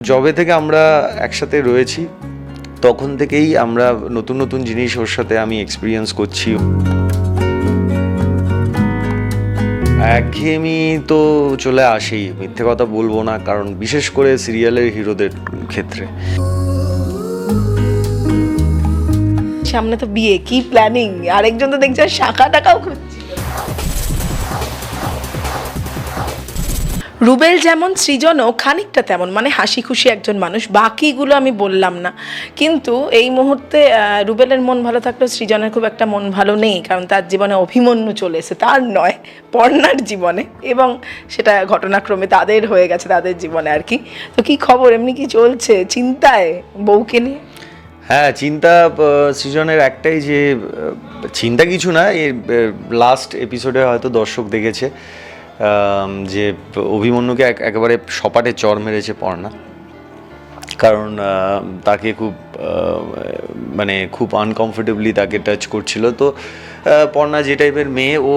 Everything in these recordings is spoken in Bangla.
জবে থেকে আমরা একসাথে রয়েছি তখন থেকেই আমরা নতুন নতুন জিনিস ওর সাথে আমি এক্সপিরিয়েন্স করছি। একঘেয়েমি তো চলে আসেই, মিথ্যে কথা বলবো না, কারণ বিশেষ করে সিরিয়ালের হিরোদের ক্ষেত্রে। সামনে তো বিয়ে, কি প্ল্যানিং? আরেকজন তো দেখছি শাখা টাকাও খুঁজছে। রুবেল যেমন, সৃজনও খানিকটা তেমন, মানে হাসি খুশি একজন মানুষ। বাকিগুলো আমি বললাম না, কিন্তু এই মুহূর্তে রুবেলের মন ভালো থাকলেও সৃজনের খুব একটা মন ভালো নেই, কারণ তার জীবনে অভিমন্যু চলে এসে, তার নয় পর্ণার জীবনে, এবং সেটা ঘটনাক্রমে তাদের হয়ে গেছে, তাদের জীবনে আর কি। তো কি খবর, এমনি কি চলছে? চিন্তায় বউকে নিয়ে? হ্যাঁ, চিন্তা সৃজনের একটাই, যে চিন্তা কিছু না, এর লাস্ট এপিসোডে হয়তো দর্শক দেখেছে যে অভিমন্যুকে একেবারে সপাটে চড় মেরেছে পর্ণা, কারণ তাকে খুব মানে খুব আনকমফোর্টেবলি তাকে টাচ করছিল। তো পর্ণা যে টাইপের মেয়ে, ও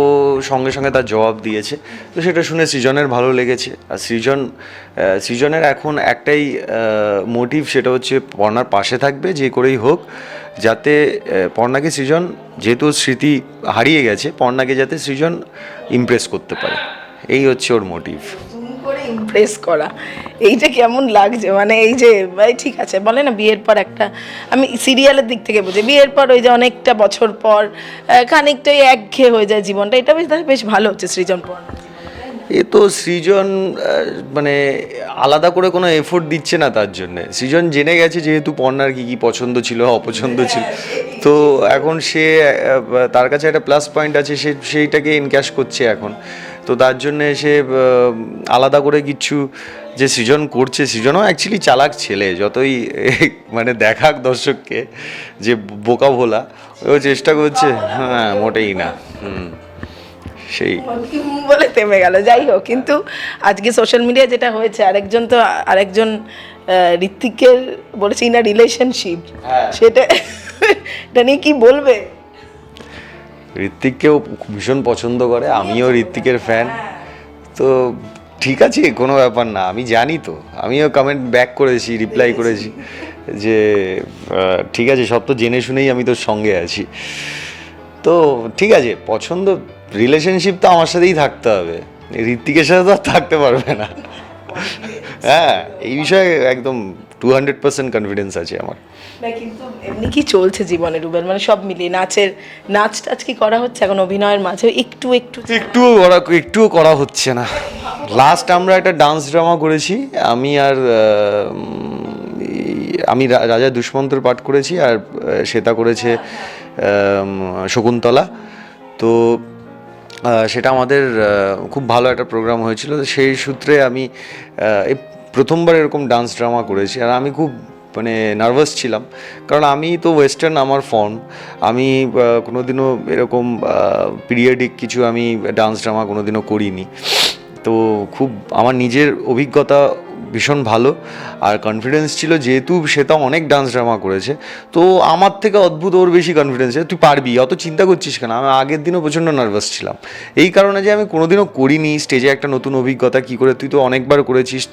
সঙ্গে সঙ্গে তার জবাব দিয়েছে। তো সেটা শুনে সৃজনের ভালো লেগেছে। আর সৃজনের এখন একটাই মোটিভ, সেটা হচ্ছে পর্ণার পাশে থাকবে যে করেই হোক, যাতে পর্ণাকে সৃজন, যেহেতু স্মৃতি হারিয়ে গেছে, পর্ণাকে যাতে সৃজন ইমপ্রেস করতে পারে, এই হচ্ছে ওর মোটিভ। করে ইমপ্রেস করা, এইটা কেমন লাগছে? মানে এই যে ঠিক আছে, বলে না বিয়ের পর একটা, আমি সিরিয়ালের দিক থেকে বুঝি, বিয়ের পর ওই যে অনেকটা বছর পর খানিকটাই একঘেয়ে হয়ে যায় জীবনটা, এটা বেশ ভালো হচ্ছে সৃজন পর। এ তো সৃজন মানে আলাদা করে কোনো এফোর্ট দিচ্ছে না তার জন্যে। সৃজন জেনে গেছে যেহেতু পর্ণার কী কী পছন্দ ছিল, অপছন্দ ছিল, তো এখন সে তার কাছে একটা প্লাস পয়েন্ট আছে, সেইটাকে এনক্যাশ করছে এখন। তো তার জন্যে সে আলাদা করে কিচ্ছু যে সৃজন করছে, সৃজনও অ্যাকচুয়ালি চালাক ছেলে, যতই মানে দেখাক দর্শককে যে বোকা ভোলা, ও চেষ্টা করছে, হ্যাঁ মোটেই না। সেই বলে থেমে গেল। যাই হোক, কিন্তু আজকে সোশ্যাল মিডিয়া যেটা হয়েছে, আরেকজন ঋত্বিকের বলেছে ইন রিলেশনশিপ, সেটা এটা নিয়ে কি বলবে? ঋত্বিককেও ভীষণ পছন্দ করে, আমিও ঋত্বিকের ফ্যান। তো ঠিক আছে, কোনো ব্যাপার না, আমি জানি, তো আমিও কমেন্ট ব্যাক করেছি, রিপ্লাই করেছি যে ঠিক আছে, সব তো জেনে শুনেই আমি তোর সঙ্গে আছি। তো ঠিক আছে, পছন্দ, রিলেশনশিপ তো আমার সাথেই থাকতে হবে, ঋত্বিকের সাথে তো আর থাকতে পারবে না। হ্যাঁ, এই বিষয়ে একদম 200% কনফিডেন্স আছে আমার। কিন্তু এমনি কি চলছে জীবনে রুবেল, মানে সব মিলিয়ে নাচ টাচ কি করা হচ্ছে এখন অভিনয়ের মাঝে? একটুও করা হচ্ছে না। লাস্ট আমরা একটা ডান্স ড্রামা করেছি, আমি রাজা দুষ্মন্তর পাঠ করেছি, আর শ্বেতা করেছে শকুন্তলা। তো সেটা আমাদের খুব ভালো একটা প্রোগ্রাম হয়েছিল। সেই সূত্রে আমি এই প্রথমবার এরকম ডান্স ড্রামা করেছি, আর আমি খুব মানে নার্ভাস ছিলাম, কারণ আমি তো ওয়েস্টার্ন আমার ফর্ম, আমি কোনোদিনও এরকম পিরিয়ডিক কিছু আমি ডান্স ড্রামা কোনোদিনও করিনি। তো খুব আমার নিজের অভিজ্ঞতা ভীষণ ভালো, আর কনফিডেন্স ছিল, যেহেতু সেটা অনেক ডান্স ড্রামা করেছে, তো আমার থেকে অদ্ভুত ওর বেশি কনফিডেন্স, তুই পারবি, অত চিন্তা করছিস কেন। আমি আগের দিনও প্রচণ্ড নার্ভাস ছিলাম, এই কারণে যে আমি কোনোদিনও করিনি স্টেজে একটা নতুন অভিজ্ঞতা কী করে, তুই তো অনেকবার করেছিস,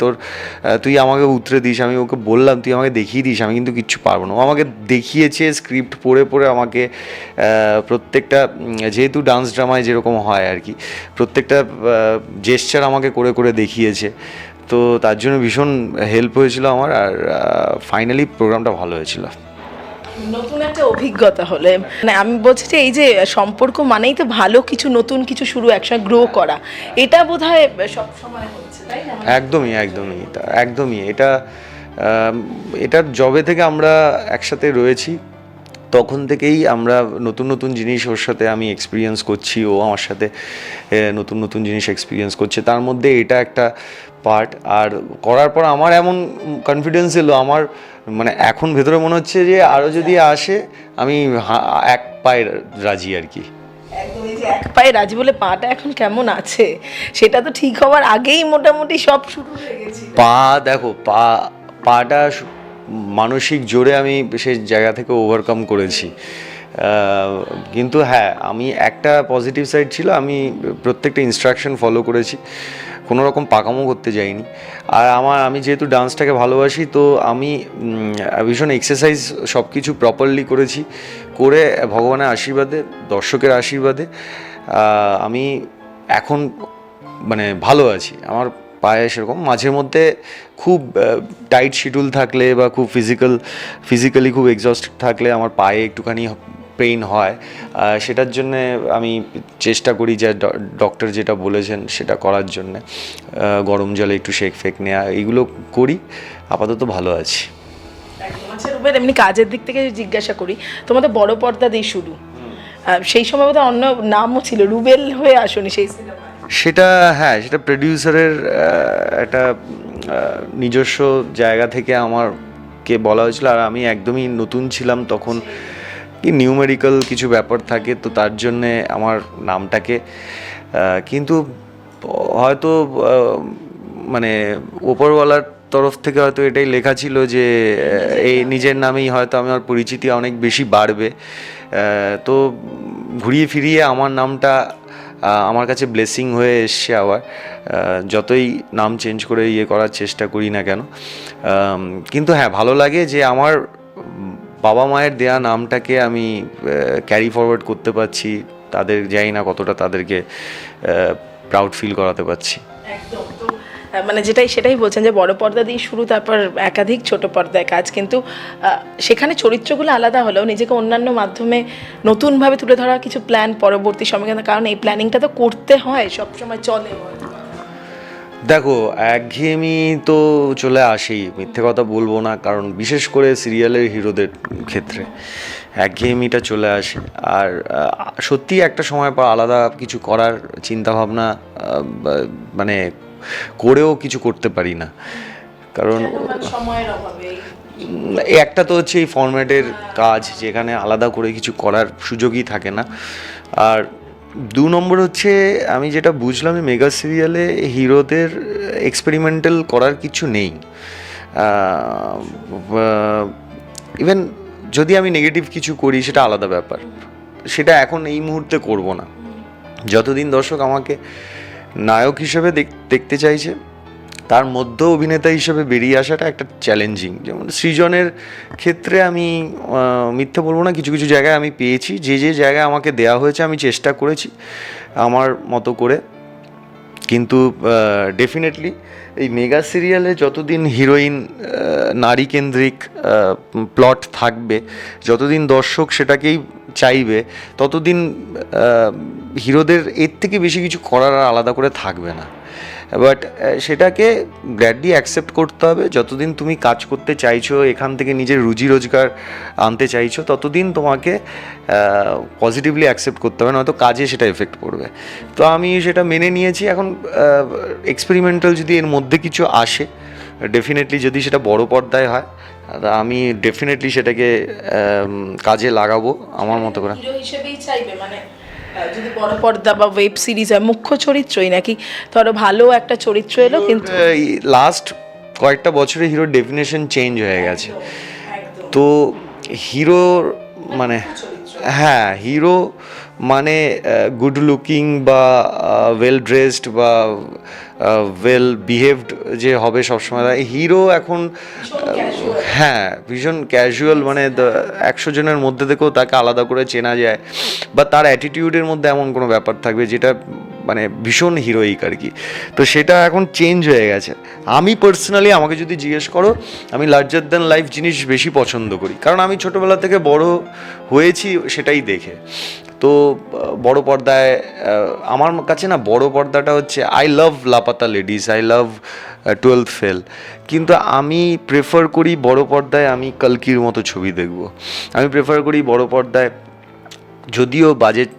তুই আমাকে উতরে দিস। আমি ওকে বললাম তুই আমাকে দেখিয়ে দিস, আমি কিন্তু কিচ্ছু পারবো না। ও আমাকে দেখিয়েছে, স্ক্রিপ্ট পড়ে পড়ে আমাকে প্রত্যেকটা, যেহেতু ডান্স ড্রামায় যেরকম হয় আর কি, প্রত্যেকটা জেস্চার আমাকে করে করে দেখিয়েছে। তো তার জন্য ভীষণ হেল্প হয়েছিল আমার, আর ফাইনালি প্রোগ্রামটা ভালো হয়েছিল। নতুন একটা অভিজ্ঞতা হলে, মানে আমি বলছি যে এই যে সম্পর্ক মানেই তো ভালো কিছু, নতুন কিছু শুরু, একসাথে গ্রো করা, এটা বোধহয় সব সময় হচ্ছে, তাই না? একদমই এটা জবে থেকে আমরা একসাথে রয়েছি তখন থেকেই আমরা নতুন নতুন জিনিস ওর সাথে আমি এক্সপিরিয়েন্স করছি, ও আমার সাথে নতুন নতুন জিনিস এক্সপিরিয়েন্স করছে, তার মধ্যে এটা একটা পার্ট। আর করার পর আমার এমন কনফিডেন্স এলো, আমার মানে এখন ভেতরে মনে হচ্ছে যে আরও যদি আসে আমি এক পায়ে রাজি আর কি। একদম, এই যে এক পায়ে রাজি বলে, পাটা এখন কেমন আছে সেটা তো ঠিক হওয়ার আগেই মোটামুটি সব শুরু হয়ে গেছে। দেখো, পাটা মানসিক জোরে আমি সেই জায়গা থেকে ওভারকাম করেছি, কিন্তু হ্যাঁ, আমি একটা পজিটিভ সাইড ছিল, আমি প্রত্যেকটা ইনস্ট্রাকশন ফলো করেছি, কোনো রকম পাকামো করতে যাইনি। আর আমি যেহেতু ডান্সটাকে ভালোবাসি, তো আমি ভীষণ এক্সারসাইজ সব কিছু প্রপারলি করেছি, করে ভগবানের আশীর্বাদে, দর্শকের আশীর্বাদে আমি এখন মানে ভালো আছি। আমার পায়ে সেরকম মাঝে মধ্যে খুব টাইট শিডিউল থাকলে বা খুব ফিজিক্যালি খুব এক্সস্টেড থাকলে আমার পায়ে একটুখানি পেইন হয়। সেটার জন্যে আমি চেষ্টা করি যে ডক্টর যেটা বলেছেন সেটা করার জন্যে, গরম জলে একটু শেক ফেক নেওয়া, এইগুলো করি। আপাতত ভালো আছি। আচ্ছা রুবেল, এমনি কাজের দিক থেকে জিজ্ঞাসা করি, তোমাদের বড় পর্দা দিয়ে শুরু, সেই সময় বোধহয় অন্য নামও ছিল, রুবেল হয়ে আসনি সেই সিনেমায়। সেটা হ্যাঁ, সেটা প্রডিউসারের একটা নিজস্ব জায়গা থেকে আমাকে বলা হয়েছিল, আর আমি একদমই নতুন ছিলাম তখন, কি নিউমেরিক্যাল কিছু ব্যাপার থাকে, তো তার জন্যে আমার নামটাকে কিন্তু হয়তো মানে ওপরওয়ালার তরফ থেকে হয়তো এটাই লেখা ছিল যে এই নিজের নামেই হয়তো আমার পরিচিতি অনেক বেশি বাড়বে। তো ঘুরিয়ে ফিরিয়ে আমার নামটা আমার কাছে ব্লেসিং হয়ে এসছে। আবার যতই নাম চেঞ্জ করে করার চেষ্টা করি না কেন, কিন্তু হ্যাঁ, ভালো লাগে যে আমার বাবা মায়ের দেয়া নামটাকে আমি ক্যারি ফরওয়ার্ড করতে পারছি। তাদের জানি না কতটা তাদেরকে প্রাউড ফিল করাতে পারছি। একদম। তো মানে সেটাই বলছেন যে বড় পর্দা দিয়ে শুরু, তারপর একাধিক ছোট পর্দায় কাজ, কিন্তু সেখানে চরিত্রগুলো আলাদা হলেও নিজেকে অন্যান্য মাধ্যমে নতুনভাবে তুলে ধরার কিছু প্ল্যান পরবর্তী সময়ে, কারণ এই প্ল্যানিংটা তো করতে হয়, সবসময় চলে। দেখো, একঘেয়েমি তো চলে আসেই, মিথ্যে কথা বলবো না, কারণ বিশেষ করে সিরিয়ালের হিরোদের ক্ষেত্রে একঘেয়েমিটা চলে আসে। আর সত্যি একটা সময় পর আলাদা কিছু করার চিন্তাভাবনা মানে করেও কিছু করতে পারি না, কারণ সময়ের অভাবে। একটা তো হচ্ছে এই ফরম্যাটের কাজ, যেখানে আলাদা করে কিছু করার সুযোগই থাকে না। আর 2 নম্বর হচ্ছে, আমি যেটা বুঝলাম মেগা সিরিয়ালে হিরোদের এক্সপেরিমেন্টাল করার কিছু নেই। ইভেন যদি আমি নেগেটিভ কিছু করি সেটা আলাদা ব্যাপার, সেটা এখন এই মুহূর্তে করব না। যতদিন দর্শক আমাকে নায়ক হিসেবে দেখতে চাইছে, তার মধ্যেও অভিনেতা হিসেবে বেরিয়ে আসাটা একটা চ্যালেঞ্জিং। যেমন সৃজনের ক্ষেত্রে আমি মিথ্যে বলবো না, কিছু কিছু জায়গায় আমি পেয়েছি, যে জায়গায় আমাকে দেয়া হয়েছে আমি চেষ্টা করেছি আমার মতো করে। কিন্তু ডেফিনেটলি এই মেগা সিরিয়ালে যতদিন হিরোইন নারী কেন্দ্রিক প্লট থাকবে, যতদিন দর্শক সেটাকেই চাইবে, ততদিন হিরোদের এর থেকে বেশি কিছু করার আর আলাদা করে থাকবে না। বাট সেটাকে গ্র্যাডলি অ্যাকসেপ্ট করতে হবে। যতদিন তুমি কাজ করতে চাইছো, এখান থেকে নিজের রুজি রোজগার আনতে চাইছো, ততদিন তোমাকে পজিটিভলি অ্যাকসেপ্ট করতে হবে, নয়তো কাজে সেটা এফেক্ট পড়বে। তো আমি সেটা মেনে নিয়েছি। এখন এক্সপেরিমেন্টাল যদি এর মধ্যে কিছু আসে, ডেফিনেটলি যদি সেটা বড় পর্দায় হয়, আমি ডেফিনেটলি সেটাকে কাজে লাগাবো আমার মতো করে। হিরো হিসেবেই চাইবে, মানে যদি বড় পর্দা বা ওয়েব সিরিজ হয়, মুখ্য চরিত্রই, নাকি ধরো ভালো একটা চরিত্র এলো কিন্তু লাস্ট কয়েকটা বছরে হিরোর ডেফিনেশন চেঞ্জ হয়ে গেছে। তো হিরোর মানে হ্যাঁ, হিরো মানে গুড লুকিং বা ওয়েল ড্রেসড বা ওয়েল বিহেভড যে হবে সবসময়, হিরো এখন হ্যাঁ ভীষণ ক্যাজুয়াল, মানে 100 জনের মধ্যে থেকেও তাকে আলাদা করে চেনা যায়, বা তার অ্যাটিটিউডের মধ্যে এমন কোনো ব্যাপার থাকবে যেটা মানে ভীষণ হিরোইক আর কি। তো সেটা এখন চেঞ্জ হয়ে গেছে। আমি পার্সোনালি, আমাকে যদি জিজ্ঞেস করো, আমি লার্জার দ্যান লাইফ জিনিস বেশি পছন্দ করি, কারণ আমি ছোটোবেলা থেকে বড় হয়েছি সেটাই দেখে। তো বড় পর্দায় আমার কাছে না বড় পর্দাটা হচ্ছে, I love Laapataa ladies, I love 12th fail, কিন্তু আমি প্রেফার করি বড় পর্দায় আমি কলকির মতো ছবি দেখব। আমি প্রেফার করি বড় পর্দায়, যদিও বাজেট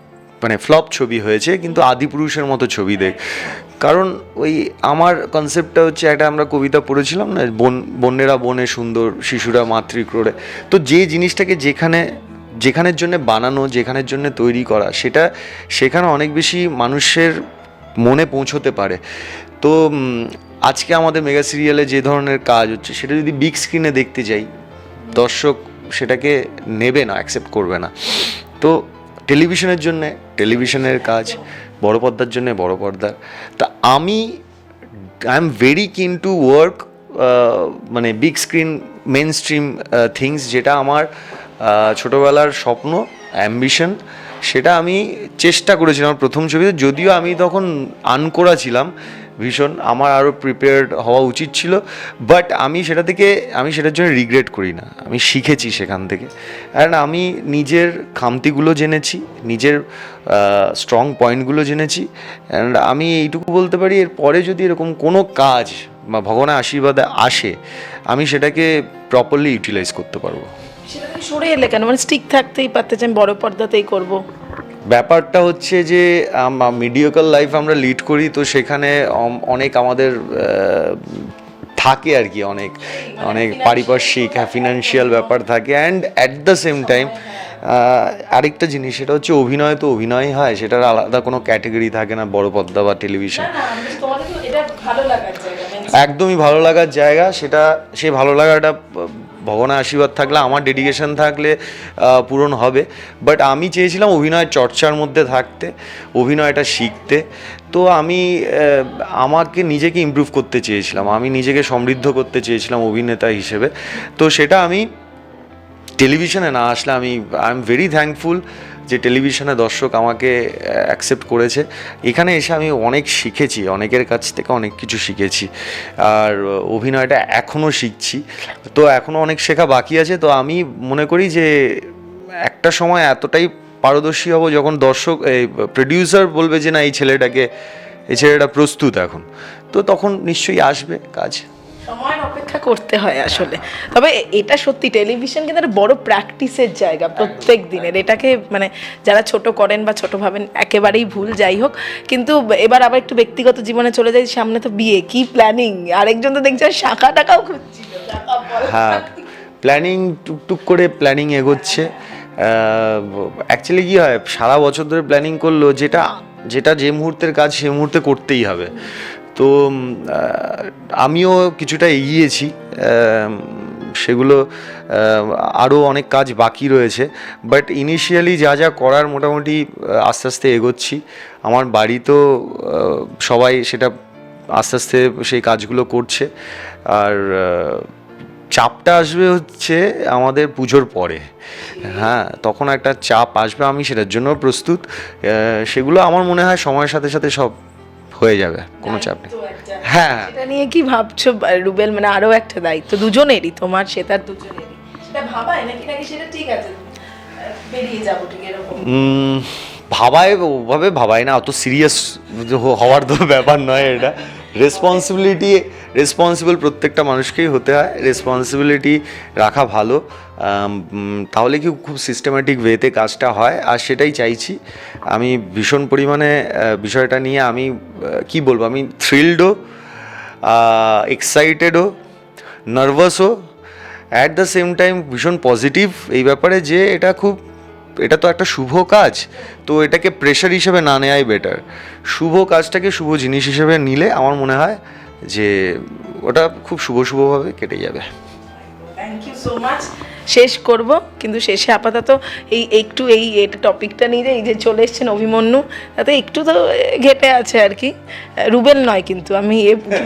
মানে ফ্লপ ছবি হয়েছে, কিন্তু আদিপুরুষের মতো ছবি দেখ। কারণ ওই আমার কনসেপ্টটা হচ্ছে, একটা আমরা কবিতা পড়েছিলাম না, বন্যেরা বনে সুন্দর, শিশুরা মাতৃক্রোড়ে। তো যে জিনিসটাকে যেখানের জন্য বানানো, যেখানের জন্য তৈরি করা, সেটা সেখানে অনেক বেশি মানুষের মনে পৌঁছতে পারে। তো আজকে আমাদের মেগা সিরিয়ালে যে ধরনের কাজ হচ্ছে, সেটা যদি বিগ স্ক্রিনে দেখতে যাই, দর্শক সেটাকে নেবে না, অ্যাকসেপ্ট করবে না। তো টেলিভিশনের জন্যে টেলিভিশনের কাজ, বড় পর্দার জন্যে বড় পর্দার। তা আমি I am very keen to work মানে big screen mainstream things, যেটা আমার ছোটোবেলার স্বপ্ন, অ্যাম্বিশন। সেটা আমি চেষ্টা করেছিলাম প্রথম ছবিতে, যদিও আমি তখন আনকোড়া ছিলাম ভীষণ, আমার আরও প্রিপেয়ার্ড হওয়া উচিত ছিল, বাট আমি সেটার জন্য রিগ্রেট করি না। আমি শিখেছি সেখান থেকে, অ্যান্ড আমি নিজের খামতিগুলো জেনেছি, নিজের স্ট্রং পয়েন্টগুলো জেনেছি, অ্যান্ড আমি এইটুকু বলতে পারি, এর পরে যদি এরকম কোনো কাজ বা ভগবানের আশীর্বাদে আসে, আমি সেটাকে প্রপারলি ইউটিলাইজ করতে পারবো। সেটা থেকে সরে এলে কেন? মানে স্টিক থাকতেই পারতে যে আমি বড় পর্দাতেই করব। ব্যাপারটা হচ্ছে যে মিডিওকাল লাইফ আমরা লিড করি, তো সেখানে অনেক আমাদের থাকে আর কি, অনেক পারিপার্শ্বিক ফিনান্সিয়াল ব্যাপার থাকে, and at the same time আরেকটা জিনিস, সেটা হচ্ছে অভিনয় তো অভিনয় হয়, সেটার আলাদা কোনো ক্যাটাগরি থাকে না, বড় পর্দা বা টেলিভিশন। একদমই ভালো লাগার জায়গা, সেই ভালো লাগাটা ভগবানের আশীর্বাদ থাকলে, আমার ডেডিকেশন থাকলে পূরণ হবে। বাট আমি চেয়েছিলাম অভিনয়ের চর্চার মধ্যে থাকতে, অভিনয়টা শিখতে। তো আমি আমাকে নিজেকে ইমপ্রুভ করতে চেয়েছিলাম, আমি নিজেকে সমৃদ্ধ করতে চেয়েছিলাম অভিনেতা হিসেবে। তো সেটা আমি টেলিভিশনে না আসলে, আই এম ভেরি থ্যাঙ্কফুল যে টেলিভিশনে দর্শক আমাকে অ্যাকসেপ্ট করেছে। এখানে এসে আমি অনেক শিখেছি, অনেকের কাছ থেকে অনেক কিছু শিখেছি, আর অভিনয়টা এখনও শিখছি, তো এখনও অনেক শেখা বাকি আছে। তো আমি মনে করি যে একটা সময় এতটাই পারদর্শী হব যখন দর্শক, প্রডিউসার বলবে যে না, এই ছেলেটা প্রস্তুত এখন, তো তখন নিশ্চয়ই আসবে কাজ। সময়ের অপেক্ষা করতে হয় আসলে। তবে এটা সত্যি, টেলিভিশন কিন্তু একটা বড় প্র্যাকটিসের জায়গা প্রত্যেক দিনের। এটাকে মানে যারা ছোট করেন বা ছোট ভাবেন একেবারেই ভুল। যাই হোক, কিন্তু এবার আবার একটু ব্যক্তিগত জীবনে চলে যাই। সামনে তো বিয়ে, কি প্ল্যানিং? আরেকজন তো দেখছি শাখা টাকাও খুঁজছিল। হ্যাঁ, প্ল্যানিং টুকটুক করে প্ল্যানিং এগোচ্ছে। অ্যাকচুয়ালি কী হয়, সারা বছর ধরে প্ল্যানিং করলেও যেটা যে মুহূর্তের কাজ সে মুহূর্তে করতেই হবে। তো আমিও কিছুটা এগিয়েছি, সেগুলো আরও অনেক কাজ বাকি রয়েছে, বাট ইনিশিয়ালি যা করার মোটামুটি আস্তে আস্তে এগোচ্ছি। আমার বাড়ি তো সবাই সেটা আস্তে আস্তে সেই কাজগুলো করছে। আর চাপটা আসবে হচ্ছে আমাদের পুজোর পরে, হ্যাঁ, তখন একটা চাপ আসবে, আমি সেটার জন্য প্রস্তুত। সেগুলো আমার মনে হয় সময়ের সাথে সাথে সব হয়ে যাবে, কোনো চাপ নেই। হ্যাঁ, এটা নিয়ে কি ভাবছো রুবেল? মানে আরো একটা দায়িত্ব দুজনেরই, তোমার সেটার দুজনেরই, সেটা ভাবায় নাকি সেটা ঠিক আছে বেরিয়ে যাবো ঠিক এরকম? ভাবায়, ওভাবে ভাবায় না, অত সিরিয়াস হওয়ার তো ব্যাপার নয় এটা। রেসপন্সিবল প্রত্যেকটা মানুষকেই হতে হয়, রেসপন্সিবিলিটি রাখা ভালো, তাহলে কি খুব সিস্টেম্যাটিক ওয়েতে কাজটা হয়, আর সেটাই চাইছি আমি ভীষণ পরিমাণে। বিষয়টা নিয়ে আমি কি বলবো, আমি থ্রিলডও, এক্সাইটেডও, নার্ভাসও, অ্যাট দ্য সেম টাইম ভীষণ পজিটিভ এই ব্যাপারে যে এটা তো একটা শুভ কাজ, তো এটাকে প্রেশার হিসেবে না নেওয়াই বেটার। শুভ কাজটাকে শুভ জিনিস হিসেবে নিলে আমার মনে হয় যে ওটা খুব শুভভাবে কেটে যাবে। Thank you so much. শেষ করব, কিন্তু শেষে আপাতত একটু এটা টপিকটা নিয়ে এই যে চলে এসছেন অভিমন্যু, তাতে একটু তো ঘেটে আছে আর কি। রুবেল নয় কিন্তু, আমি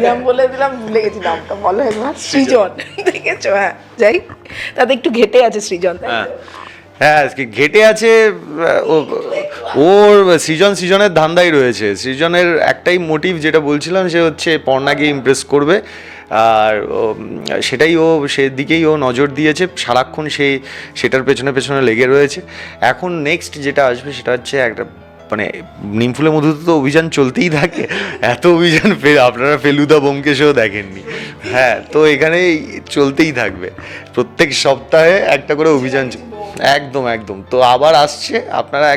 নাম বলে দিলাম, ভুলে গেছি নামটা, বলো একবার। সৃজন, দেখেছো? হ্যাঁ, যাই, তাতে একটু ঘেটে আছে সৃজন। হ্যাঁ, ঘেটে আছে, ওর সৃজনের ধান্দাই রয়েছে। সৃজনের একটাই মোটিভ, যেটা বলছিলাম, সে হচ্ছে পর্ণাকে ইমপ্রেস করবে, আর সেটাই সেদিকেই ও নজর দিয়েছে সারাক্ষণ, সেটার পেছনে লেগে রয়েছে। এখন নেক্সট যেটা আসবে সেটা হচ্ছে একটা, মানে নিমফুলের মধুতে তো অভিযান চলতেই থাকে, এত অভিযান আপনারা ফেলুদা ব্যোমকেশও দেখেননি। হ্যাঁ, তো এখানে চলতেই থাকবে, প্রত্যেক সপ্তাহে একটা করে অভিযান। একদম। তো আবার আসছে, আপনারা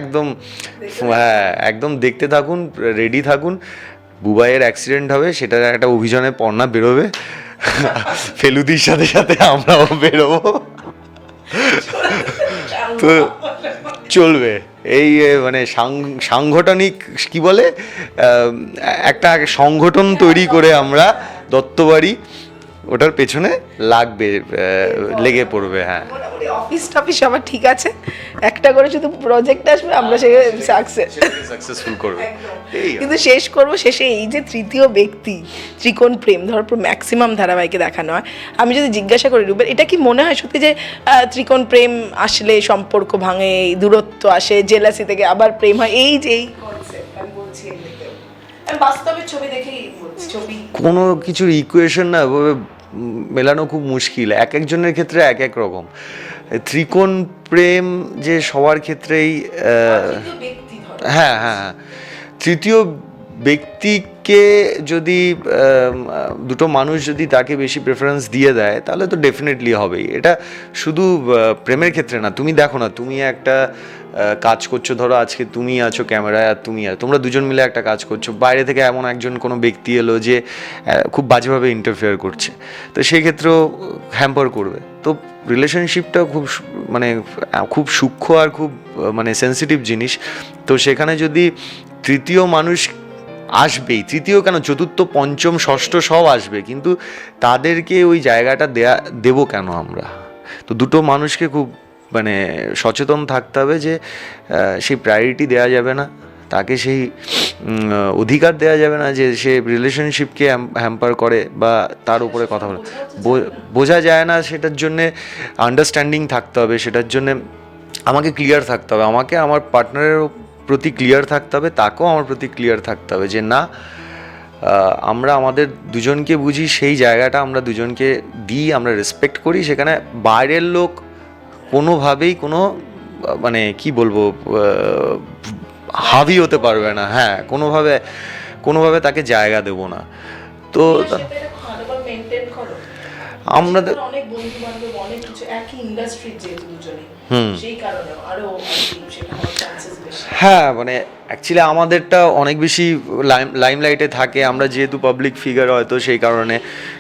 একদম দেখতে থাকুন, রেডি থাকুন। বুবাইয়ের অ্যাক্সিডেন্ট হবে, সেটার একটা অভিযানে পর্ণা বেরোবে, ফেলুদির সাথে সাথে আমরাও বেরোবো, তো চলবে এই মানে সাংগঠনিক কি বলে, একটা সংগঠন তৈরি করে আমরা দত্তবাড়ি ওটার পেছনে লাগবে, লেগে পড়বে। হ্যাঁ, মোটামুটি অফিস টফিস সবার ঠিক আছে, একটা করে শুধু প্রজেক্ট আসবে, আমরা সে সাকসেসফুল করবে। কিন্তু শেষ করব, শেষে এই যে তৃতীয় ব্যক্তি ত্রিকোণ প্রেম ধর ম্যাক্সিমাম ধারাবাহিকে দেখানো হয়, আমি যদি জিজ্ঞাসা করি রুবেল, এটা কি মনে হয় সত্যি যে ত্রিকোণ প্রেম আসলে সম্পর্ক ভাঙে, দূরত্ব আসে, জেলাসি থেকে আবার প্রেম হয়, এই যে এই কনসেপ্ট আমি বলছি, এমনিতেও আমি বাস্তবের ছবি দেখেই বলছি, ছবি কোনো কিছুর ইকুয়েশন না ওভাবে মেলানো খুব মুশকিল, এক একজনের ক্ষেত্রে এক এক রকম। ত্রিকোণ প্রেম যে সবার ক্ষেত্রেই ব্যক্তি ধর হ্যাঁ হ্যাঁ হ্যাঁ, তৃতীয় ব্যক্তিকে যদি দুটো মানুষ যদি তাকে বেশি প্রেফারেন্স দিয়ে দেয় তাহলে তো ডেফিনেটলি হবেই। এটা শুধু প্রেমের ক্ষেত্রে না, তুমি দেখো না, তুমি একটা কাজ করছো, ধরো আজকে তুমি আছো ক্যামেরায় আর তোমরা দুজন মিলে একটা কাজ করছো, বাইরে থেকে এমন একজন কোনো ব্যক্তি এলো যে খুব বাজেভাবে ইন্টারফেয়ার করছে, তো সেই ক্ষেত্রেও হ্যাম্পার করবে। তো রিলেশনশিপটা মানে খুব সূক্ষ্ম আর খুব মানে সেন্সিটিভ জিনিস। তো সেখানে যদি তৃতীয় মানুষ আসবেই, তৃতীয় কেন, চতুর্থ, পঞ্চম, ষষ্ঠ সব আসবে, কিন্তু তাদেরকে ওই জায়গাটা দেবো কেন আমরা? তো দুটো মানুষকে খুব মানে সচেতন থাকতে হবে যে সেই প্রায়োরিটি দেওয়া যাবে না, তাকে সেই অধিকার দেওয়া যাবে না যে সে রিলেশনশিপকে হ্যাম্পার করে বা তার উপরে কথা বলে। বোঝা যায় না, সেটার জন্যে আন্ডারস্ট্যান্ডিং থাকতে হবে, সেটার জন্যে আমাকে ক্লিয়ার থাকতে হবে, আমাকে আমার পার্টনারের প্রতি ক্লিয়ার থাকতে হবে, তাকেও আমার প্রতি ক্লিয়ার থাকতে হবে যে না, আমরা আমাদের দুজনকে বুঝি, সেই জায়গাটা আমরা দুজনকে দিই, আমরা রেসপেক্ট করি। সেখানে বাইরের লোক কোনোভাবেই কোনো মানে কি বলবো হাবি হতে পারবে না। হ্যাঁ, কোনোভাবে তাকে জায়গা দেব না। তো আমাদের অনেক বন্ধু বান্ধব, অনেক কিছু একই ইন্ডাস্ট্রির যেহেতু দুজনে, সেই কারণে আরো হ্যাঁ, মানে অ্যাকচুয়ালি আমাদেরটা অনেক বেশি লাইমলাইটে থাকে, আমরা যেহেতু পাবলিক ফিগার হয়তো সেই কারণে,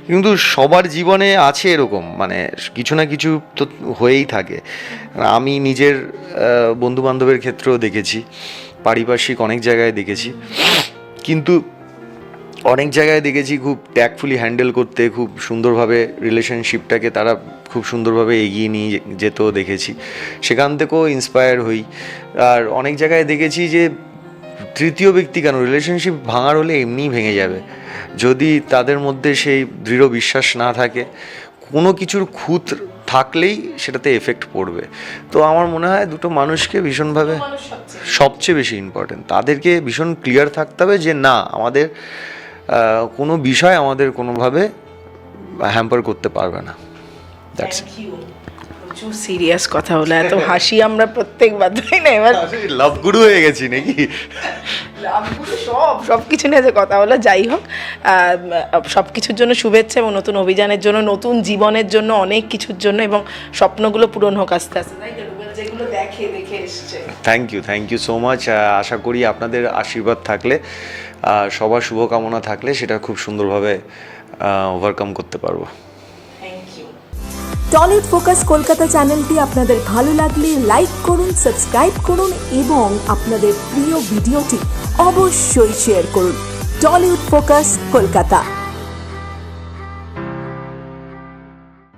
কিন্তু সবার জীবনে আছে এরকম, মানে কিছু না কিছু তো হয়েই থাকে। আমি নিজের বন্ধু বান্ধবের ক্ষেত্রেও দেখেছি, পারিপার্শ্বিক অনেক জায়গায় দেখেছি, কিন্তু অনেক জায়গায় দেখেছি খুব ট্যাক্টফুলি হ্যান্ডেল করতে, খুব সুন্দরভাবে রিলেশনশিপটাকে তারা খুব সুন্দরভাবে এগিয়ে নিয়ে যেতেও দেখেছি, সেখান থেকেও ইন্সপায়ার হই। আর অনেক জায়গায় দেখেছি যে তৃতীয় ব্যক্তি কেন, রিলেশনশিপ ভাঙার হলে এমনিই ভেঙে যাবে, যদি তাদের মধ্যে সেই দৃঢ় বিশ্বাস না থাকে, কোনো কিছুর খুঁত থাকলেই সেটাতে এফেক্ট পড়বে। তো আমার মনে হয় দুটো মানুষকে ভীষণভাবে সবচেয়ে বেশি ইম্পর্টেন্ট, তাদেরকে ভীষণ ক্লিয়ার থাকতে হবে যে না, আমাদের কোনো বিষয় আমাদের কোনোভাবে হ্যাম্পার করতে পারবে না। দ্যাটস প্রচুর সিরিয়াস কথা হলো, এত হাসি আমরা প্রত্যেকবার, তাই না? এবার লাভ গুরু হয়ে গেছি নাকি? সব কিছু নিয়ে যে কথা হলো, যাই হোক, সব কিছুর জন্য শুভেচ্ছা, এবং নতুন অভিযানের জন্য, নতুন জীবনের জন্য, অনেক কিছুর জন্য, এবং স্বপ্নগুলো পূরণ হোক আস্তে আস্তে, তাই যেগুলো দেখে এসছে। Thank you so much. আশা করি আপনাদের আশীর্বাদ থাকলে, সবার শুভকামনা থাকলে সেটা খুব সুন্দরভাবে ওভারকাম করতে পারবো। টলিউড ফোকাস কলকাতা চ্যানেলটি আপনাদের ভালো লাগলে লাইক করুন, সাবস্ক্রাইব করুন এবং আপনাদের প্রিয় ভিডিওটি অবশ্যই শেয়ার করুন। Tollywood focus Kolkata.